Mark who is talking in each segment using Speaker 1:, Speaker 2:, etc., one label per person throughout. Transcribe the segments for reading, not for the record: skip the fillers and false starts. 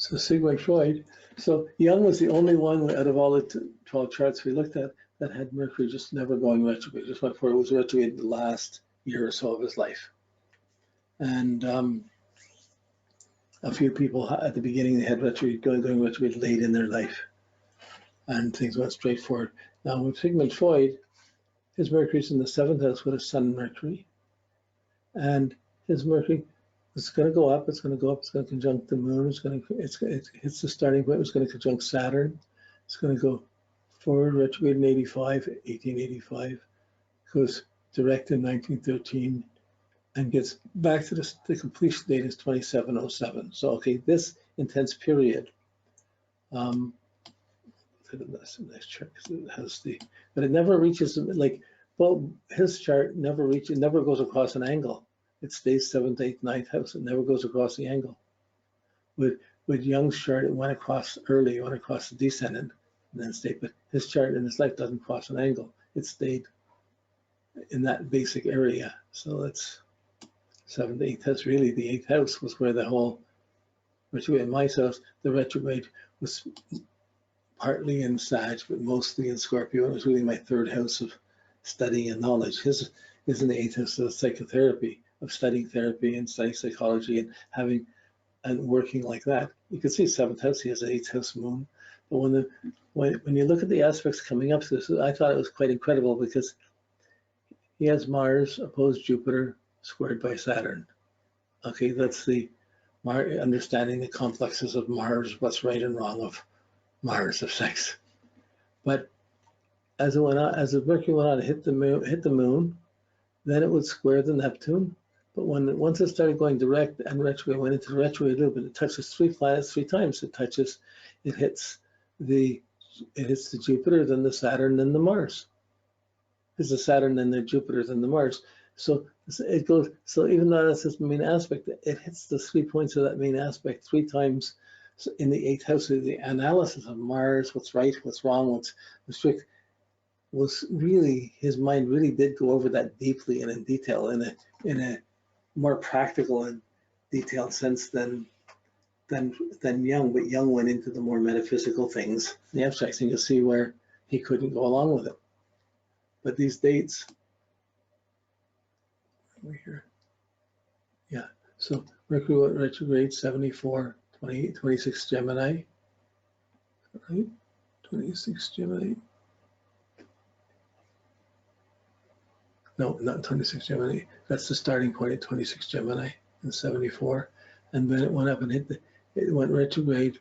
Speaker 1: So Sigmund Freud. So Jung was the only one out of all the 12 charts we looked at that had Mercury just never going retrograde. Just went for it was retrograde the last year or so of his life. And a few people at the beginning they had retrograde going retrograde late in their life, and things went straight forward. Now with Sigmund Freud, his Mercury's in the 7th house with his Sun Mercury, and his Mercury is going to go up. It's going to go up. It's going to conjunct the Moon. It hits the starting point. It's going to conjunct Saturn. It's going to go forward retrograde in 1885, goes direct in 1913, and gets back to the completion date is 2707. So okay, this intense period. That's a nice chart because it has but it never reaches well, his chart never goes across an angle. It stays 7th, 8th, 9th house. It never goes across the angle. With Jung's chart, it went across early. It went across the descendant and then stayed. But his chart in his life doesn't cross an angle. It stayed in that basic area. So it's 7th, 8th house. Really, the 8th house was where the whole retrograde. In my house, the retrograde was partly in Sag, but mostly in Scorpio. It was really my 3rd house of study and knowledge. His is in the 8th house of psychotherapy, of studying therapy and studying psychology and having and working like that. You can see 7th house, he has an 8th house moon. But when you look at the aspects coming up to this, I thought it was quite incredible because he has Mars opposed Jupiter squared by Saturn. Okay, that's the understanding the complexes of Mars, what's right and wrong of Mars, of sex. But as the Mercury went on to hit the moon, then it would square the Neptune. But once it started going direct and retrograde, went into retrograde a little bit, it touches 3 planets 3 times. It hits the Jupiter, then the Saturn, then the Mars. It's the Saturn, then the Jupiter, then the Mars. So it goes. So even though that's its main aspect, it hits the 3 points of that main aspect 3 times in the 8th house. So the analysis of Mars, what's right, what's wrong, what's strict, was really, his mind really did go over that deeply and in detail in a more practical and detailed sense than Jung. But Jung went into the more metaphysical things, the abstract thing. You'll see where he couldn't go along with it. But these dates over here, yeah. So Mercury went retrograde 74, 28, 26 Gemini, right? 26 Gemini. No, not 26 Gemini. That's the starting point at 26 Gemini in 74. And then it went up and it went retrograde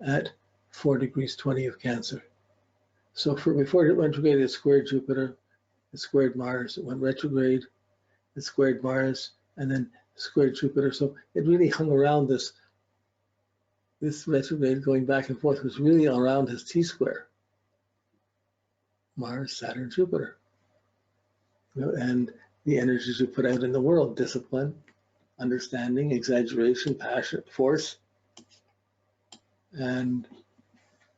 Speaker 1: at 4 degrees 20 of Cancer. So before it went retrograde, it squared Jupiter, it squared Mars, it went retrograde, it squared Mars, and then squared Jupiter. So it really hung around this retrograde going back and forth was really around his T-square. Mars, Saturn, Jupiter. And the energies you put out in the world: discipline, understanding, exaggeration, passion, force, and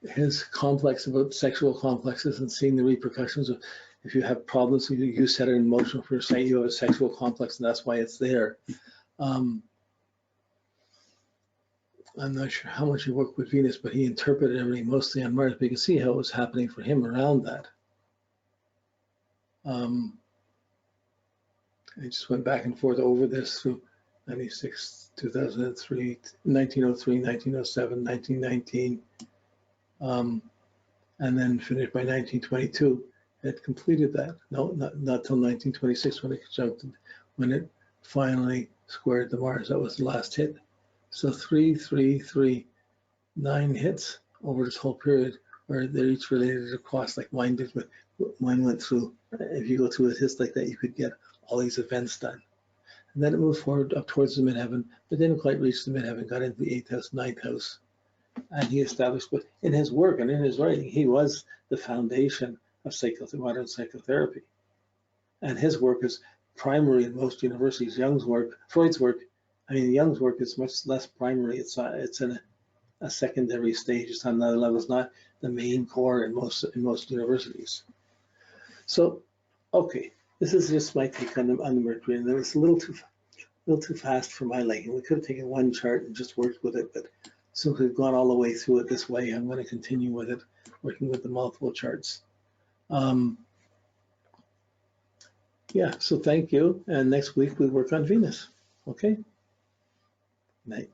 Speaker 1: his complex about sexual complexes and seeing the repercussions of if you have problems, you set it in motion for saying you have a sexual complex and that's why it's there. I'm not sure how much he worked with Venus, but he interpreted everything mostly on Mars. But you can see how it was happening for him around that. I just went back and forth over this through 96, 2003, 1903, 1907, 1919, and then finished by 1922. It completed that. No, not till 1926 when it finally squared the Mars. That was the last hit. So 3, 3, 3, 9 hits over this whole period, where they're each related across, like mine did. Mine went through. If you go through a hit like that, you could get all these events done. And then it moved forward up towards the midheaven, but didn't quite reach the midheaven, got into the 8th house, 9th house. And he established, but in his work and in his writing, he was the foundation of modern psychotherapy. And his work is primary in most universities. Freud's work, Jung's work is much less primary. It's in a secondary stage. It's on another level. It's not the main core in most universities. So, okay. This is just my take on the Mercury, and it was a little too fast for my liking. We could have taken one chart and just worked with it, but since we've gone all the way through it this way, I'm going to continue with it, working with the multiple charts. Yeah, so thank you. And next week we work on Venus. Okay? Night.